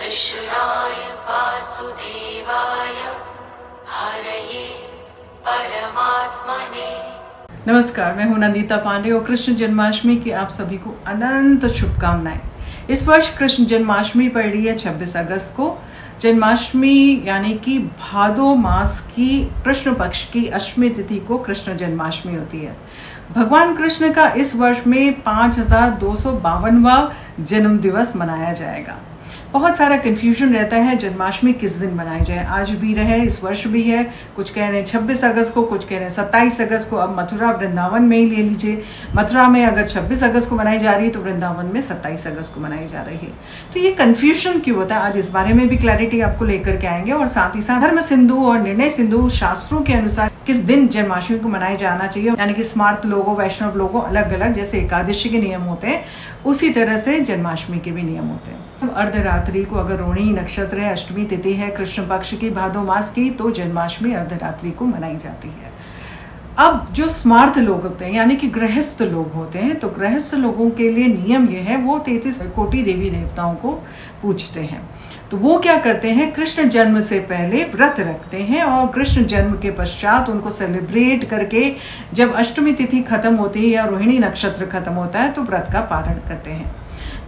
कृष्णाय वासुदेवाय हरये परमात्मने। नमस्कार, मैं हूं नंदिता पांडे और कृष्ण जन्माष्टमी की आप सभी को अनंत शुभकामनाएं। इस वर्ष कृष्ण जन्माष्टमी पड़ी है 26 अगस्त को। जन्माष्टमी यानी कि भादो मास की कृष्ण पक्ष की अष्टमी तिथि को कृष्ण जन्माष्टमी होती है। भगवान कृष्ण का इस वर्ष में 5252वां जन्म दिवस मनाया जाएगा। बहुत सारा कन्फ्यूजन रहता है जन्माष्टमी किस दिन मनाई जाए। आज भी रहे, इस वर्ष भी है। कुछ कह रहे हैं 26 अगस्त को, कुछ कह रहे हैं 27 अगस्त को। अब मथुरा वृंदावन में ही ले लीजिए। मथुरा में अगर 26 अगस्त को मनाई जा रही है तो वृंदावन में 27 अगस्त को मनाई जा रही है। तो ये कन्फ्यूजन क्यों होता है, आज इस बारे में भी क्लैरिटी आपको लेकर के आएंगे। और साथ ही साथ धर्म सिंधु और निर्णय सिंधु शास्त्रों के अनुसार किस दिन जन्माष्टमी को मनाया जाना चाहिए, यानी कि स्मार्त लोगों, वैष्णव लोगों अलग अलग, जैसे एकादशी के नियम होते हैं उसी तरह से जन्माष्टमी के भी नियम होते हैं। अर्धरात्रि को अगर रोहिणी नक्षत्र है, अष्टमी तिथि है कृष्ण पक्ष की भादो मास की, तो जन्माष्टमी अर्धरात्रि को मनाई जाती है। अब जो स्मार्त लोग होते हैं यानी कि गृहस्थ लोग होते हैं, तो गृहस्थ लोगों के लिए नियम यह है, वो 33 कोटि देवी देवताओं को पूजते हैं। तो वो क्या करते हैं, कृष्ण जन्म से पहले व्रत रखते हैं और कृष्ण जन्म के पश्चात उनको सेलिब्रेट करके जब अष्टमी तिथि खत्म होती है या रोहिणी नक्षत्र खत्म होता है तो व्रत का पारण करते हैं।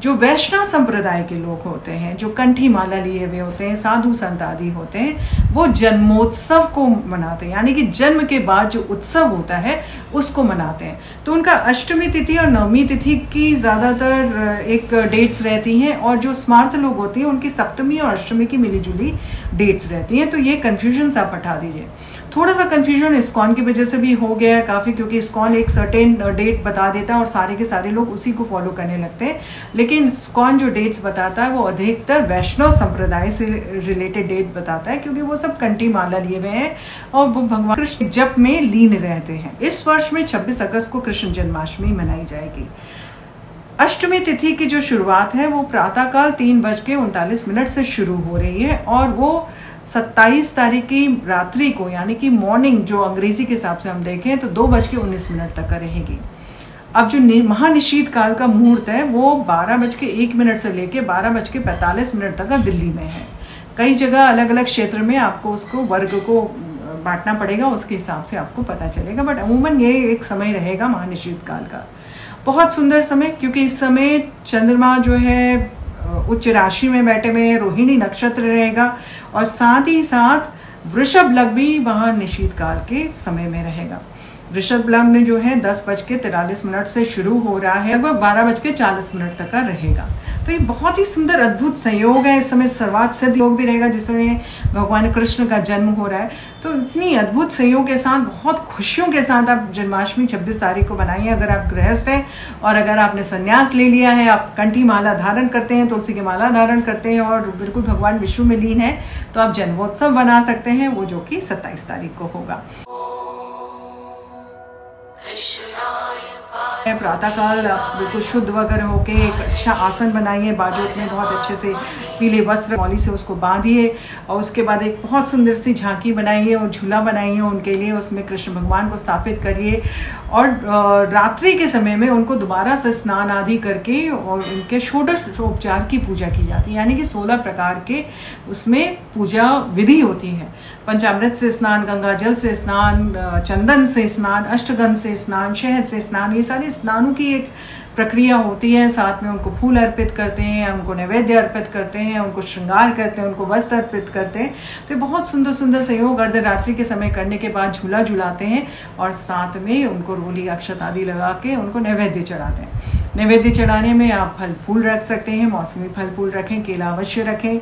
जो वैष्णव संप्रदाय के लोग होते हैं, जो कंठी माला लिए हुए होते हैं, साधु संत आदि होते हैं, वो जन्मोत्सव को मनाते हैं, यानी कि जन्म के बाद जो उत्सव होता है उसको मनाते हैं। तो उनका अष्टमी तिथि और नवमी तिथि की ज़्यादातर एक डेट्स रहती हैं और जो स्मार्त लोग होती हैं उनकी सप्तमी और अष्टमी की मिलीजुली डेट्स रहती हैं। तो ये कन्फ्यूजन आप हटा दीजिए। थोड़ा सा कन्फ्यूजन इस्कॉन की वजह से भी हो गया है काफ़ी, क्योंकि इस्कॉन एक सर्टेन डेट बता देता है और सारे के सारे लोग उसी को फॉलो करने लगते हैं। लेकिन इस्कॉन जो डेट्स बताता है वो अधिकतर वैष्णव संप्रदाय से रिलेटेड डेट बताता है, क्योंकि वो सब कंठी माला लिए हुए हैं और वो भगवान कृष्ण जप में लीन रहते हैं। इस वर्ष में 26 अगस्त को कृष्ण जन्माष्टमी मनाई जाएगी। अष्टमी तिथि की जो शुरुआत है वो प्रातःकाल 3:39 से शुरू हो रही है और वो 27 तारीख की रात्रि को, यानी कि मॉर्निंग जो अंग्रेजी के हिसाब से हम देखें तो 2:19 तक रहेगी। अब जो महानिशीत काल का मुहूर्त है वो 12:01 से लेके 12:45 तक दिल्ली में है। कई जगह अलग अलग क्षेत्र में आपको उसको वर्ग को बांटना पड़ेगा, उसके हिसाब से आपको पता चलेगा, बट अमूमन ये एक समय रहेगा महानिशीत काल का। बहुत सुंदर समय, क्योंकि इस समय चंद्रमा जो है उच्च राशि में बैठे हुए, रोहिणी नक्षत्र रहेगा और साथ ही साथ वृषभ लग्न भी वहाँ निशीत काल के समय में रहेगा। वृषभ लग्न जो है 10:43 से शुरू हो रहा है, लगभग 12:40 तक का रहेगा। तो ये बहुत ही सुंदर अद्भुत संयोग है। इस समय सर्वार्थ सिद्ध योग भी रहेगा जिसमें भगवान कृष्ण का जन्म हो रहा है। तो इतनी अद्भुत संयोग के साथ, बहुत खुशियों के साथ आप जन्माष्टमी 26 तारीख को बनाइए। अगर आप गृहस्थ हैं और अगर आपने संन्यास ले लिया है, आप कंठी माला धारण करते हैं, तुलसी की माला धारण करते हैं और बिल्कुल भगवान विष्णु में लीन है, तो आप जन्मोत्सव बना सकते हैं, वो जो कि 27 तारीख को होगा। प्रातःकाल आप बिल्कुल शुद्ध वगैरह होके एक अच्छा आसन बनाइए, बाजू में बहुत अच्छे से पीले वस्त्र मौली से उसको बांधिए और उसके बाद एक बहुत सुंदर सी झांकी बनाइए और झूला बनाइए उनके लिए, उसमें कृष्ण भगवान को स्थापित करिए और रात्रि के समय में उनको दोबारा से स्नान आदि करके और उनके षोडशोपचार की पूजा की जाती है, यानी कि 16 प्रकार के उसमें पूजा विधि होती है। पंचामृत से स्नान, गंगा जल से स्नान, चंदन से स्नान, अष्टगंध से स्नान, शहद से स्नान, ये सारे स्नानों की एक प्रक्रिया होती है। साथ में उनको फूल अर्पित करते हैं, उनको नैवेद्य अर्पित करते हैं, उनको श्रृंगार करते हैं, उनको वस्त्र अर्पित करते हैं। तो बहुत सुंदर सुंदर संयोग अर्धरात्रि के समय करने के बाद झूला झुलाते हैं और साथ में उनको रोली अक्षत आदि लगा के उनको नैवेद्य चढ़ाते हैं। नैवेद्य चढ़ाने में आप फल फूल रख सकते हैं, मौसमी फल फूल रखें, केला अवश्य रखें,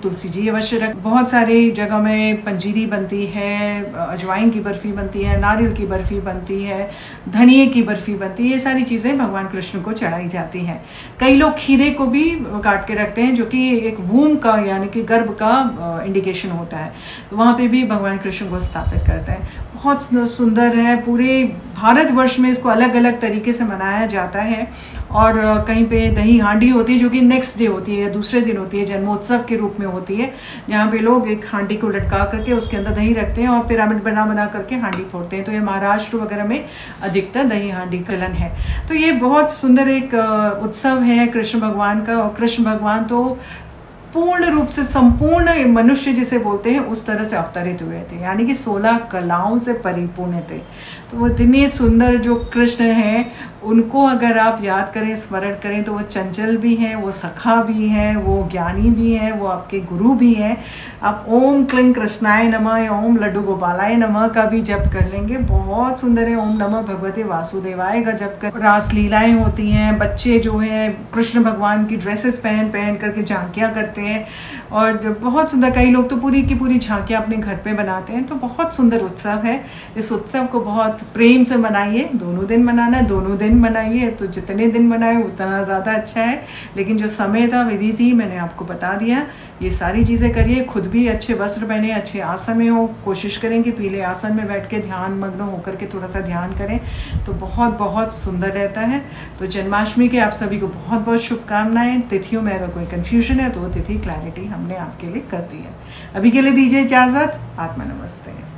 तुलसी जी अवश्य रखें। बहुत सारी जगह में पंजीरी बनती है, अजवाइन की बर्फी बनती है, नारियल की बर्फी बनती है, धनिए की बर्फी बनती है। ये सारी चीज़ें भगवान कृष्ण को चढ़ाई जाती हैं। कई लोग खीरे को भी काट के रखते हैं, जो कि एक वूम का यानी कि गर्भ का इंडिकेशन होता है, तो वहाँ पे भी भगवान कृष्ण को स्थापित करते हैं। बहुत सुंदर है। पूरे भारतवर्ष में इसको अलग अलग तरीके से मनाया जाता है और कहीं पे दही हांडी होती है जो कि नेक्स्ट डे होती है, दूसरे दिन होती है, जन्मोत्सव के रूप में होती है, जहाँ पे लोग एक हांडी को लटका करके उसके अंदर दही रखते हैं और पिरामिड बना बना करके हांडी फोड़ते हैं। तो ये महाराष्ट्र वगैरह में अधिकतर दही हांडी चलन है। तो ये बहुत सुंदर एक उत्सव है कृष्ण भगवान का। और कृष्ण भगवान तो पूर्ण रूप से संपूर्ण मनुष्य जिसे बोलते हैं उस तरह से अवतरित हुए थे, यानी कि 16 कलाओं से परिपूर्ण थे। तो वो इतने सुंदर जो कृष्ण हैं उनको अगर आप याद करें, स्मरण करें, तो वो चंचल भी हैं, वो सखा भी हैं, वो ज्ञानी भी हैं, वो आपके गुरु भी हैं। आप ओम क्लीं कृष्णाय नमः या ओम लड्डू गोपालाय नमः का भी जप कर लेंगे, बहुत सुंदर है। ओम नमः भगवते वासुदेवाय का जप कर, रासलीलाएं होती हैं, बच्चे जो हैं कृष्ण भगवान की ड्रेसेस पहन करके झांकियाँ करते हैं और बहुत सुंदर, कई लोग तो पूरी की पूरी झांकियाँ अपने घर पे बनाते हैं। तो बहुत सुंदर उत्सव है। इस उत्सव को बहुत प्रेम से मनाइए, दोनों दिन मनाना है, दोनों दिन मनाइए, तो जितने दिन मनाए उतना ज़्यादा अच्छा है। लेकिन जो समय था, विधि थी, मैंने आपको बता दिया। ये सारी चीज़ें करिए, खुद भी अच्छे वस्त्र पहने, अच्छे आसन में हो, कोशिश करें कि पीले आसन में बैठ के ध्यान मग्न होकर के थोड़ा सा ध्यान करें, तो बहुत बहुत सुंदर रहता है। तो जन्माष्टमी के आप सभी को बहुत बहुत शुभकामनाएं। तिथियों में अगर कोई कन्फ्यूजन है तो वो तिथि क्लैरिटी हमने आपके लिए कर दी है। अभी के लिए दीजिए इजाज़त। आत्मा नमस्ते।